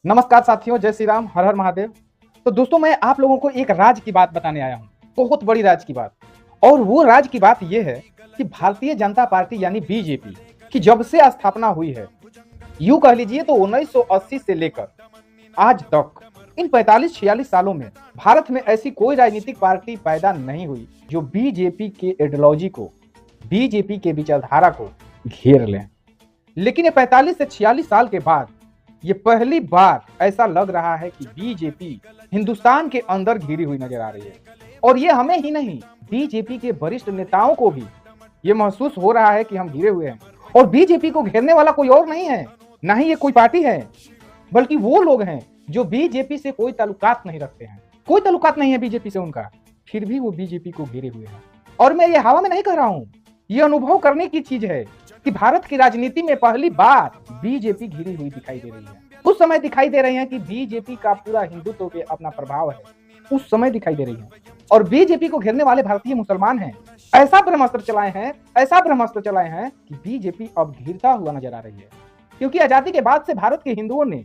नमस्कार साथियों, जय श्री राम, हर हर महादेव। तो दोस्तों, मैं आप लोगों को एक राज की बात बताने आया हूँ, बहुत बड़ी राज की बात। और वो राज की बात ये है कि भारतीय जनता पार्टी यानी बीजेपी की जब से स्थापना हुई है, यूं कह लीजिए तो 1980 से लेकर आज तक इन 45-46 सालों में भारत में ऐसी कोई राजनीतिक पार्टी पैदा नहीं हुई जो बीजेपी के आइडियोलॉजी को, बीजेपी के विचारधारा को घेर लें। लेकिन ये 45 से 46 साल के बाद ये पहली बार ऐसा लग रहा है कि बीजेपी हिंदुस्तान के अंदर घिरी हुई नजर आ रही है। और ये हमें ही नहीं, बीजेपी के वरिष्ठ नेताओं को भी ये महसूस हो रहा है कि हम घिरे हुए हैं। और बीजेपी को घेरने वाला कोई और नहीं है, ना ही ये कोई पार्टी है, बल्कि वो लोग हैं जो बीजेपी से कोई ताल्लुकात नहीं रखते हैं, कोई ताल्लुकात नहीं है बीजेपी से उनका, फिर भी वो बीजेपी को घेरे हुए हैं। और मैं ये हवा में नहीं कह रहा हूं, ये अनुभव करने की चीज है कि भारत की राजनीति में पहली बार बीजेपी घिरी हुई दिखाई दे रही है। उस समय दिखाई दे रही है कि बीजेपी का पूरा हिंदुत्व पे अपना प्रभाव है, उस समय दिखाई दे रही है। और बीजेपी को घेरने वाले भारतीय मुसलमान हैं, ऐसा ब्रह्मास्त्र चलाए हैं, ऐसा ब्रह्मास्त्र चलाए हैं कि बीजेपी अब घिरता हुआ नजर आ रही है। क्योंकि आजादी के बाद से भारत के हिंदुओं ने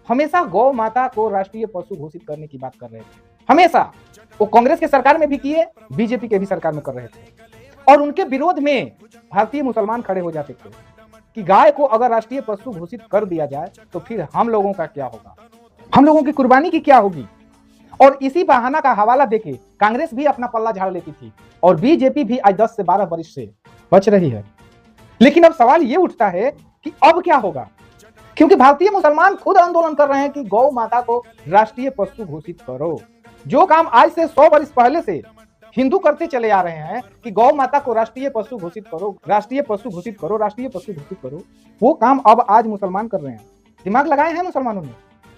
हमेशा गौ माता को राष्ट्रीय पशु घोषित करने की बात कर रहे थे, हमेशा। वो कांग्रेस के सरकार में भी किए, बीजेपी के भी सरकार में कर रहे थे। और उनके विरोध में भारतीय मुसलमान खड़े हो जाते थे कि गाय को अगर राष्ट्रीय पशु घोषित कर दिया जाए तो फिर हम लोगों का क्या होगा, हम लोगों की कुर्बानी की क्या होगी। और इसी बहाना का हवाला देके कांग्रेस भी अपना पल्ला झाड़ लेती थी और बीजेपी भी आज 10 से 12 वर्ष से बच रही है। लेकिन अब सवाल ये उठता है कि अब क्या होगा, क्योंकि भारतीय मुसलमान खुद आंदोलन कर रहे हैं कि गौ माता को राष्ट्रीय पशु घोषित करो। जो काम आज से 100 वर्ष पहले से हिंदू करते चले आ रहे हैं कि गौ माता को राष्ट्रीय पशु घोषित करो, राष्ट्रीय पशु घोषित करो, राष्ट्रीय पशु घोषित करो, वो काम अब आज मुसलमान कर रहे हैं। दिमाग लगाए हैं मुसलमानों ने।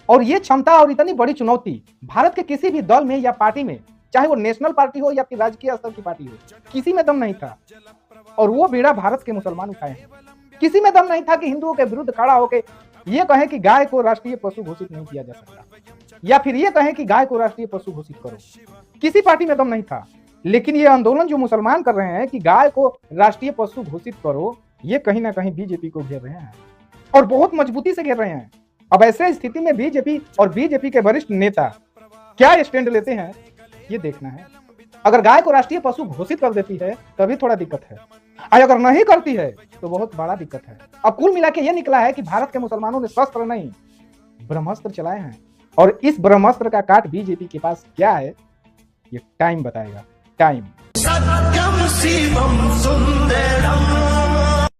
और ये क्षमता और इतनी बड़ी चुनौती भारत के किसी भी दल में या पार्टी में, चाहे वो नेशनल पार्टी हो या फिर राजकीय स्तर की पार्टी हो, किसी में दम नहीं था। और वो बेड़ा भारत के मुसलमान उठाए हैं। किसी में दम नहीं था कि हिंदुओं के विरुद्ध खड़ा होकर ये कहे कि गाय को राष्ट्रीय पशु घोषित नहीं किया जा सकता, या फिर ये कहे कि गाय को राष्ट्रीय पशु घोषित करो। किसी पार्टी में दम नहीं था। लेकिन ये आंदोलन जो मुसलमान कर रहे हैं कि गाय को राष्ट्रीय पशु घोषित करो, ये कहीं ना कहीं बीजेपी को घेर रहे हैं और बहुत मजबूती से घेर रहे हैं। अब ऐसे स्थिति में बीजेपी और बीजेपी के वरिष्ठ नेता क्या स्टैंड लेते हैं, ये देखना है। अगर गाय को राष्ट्रीय पशु घोषित कर देती है तभी थोड़ा दिक्कत है, और अगर नहीं करती है तो बहुत बड़ा दिक्कत है। अब कुल मिला के ये निकला है कि भारत के मुसलमानों ने शस्त्र नहीं, ब्रह्मास्त्र चलाए हैं। और इस ब्रह्मास्त्र का काट बीजेपी के पास क्या है, ये टाइम बताएगा। टाइम। सत्यम शिवम सुंदरम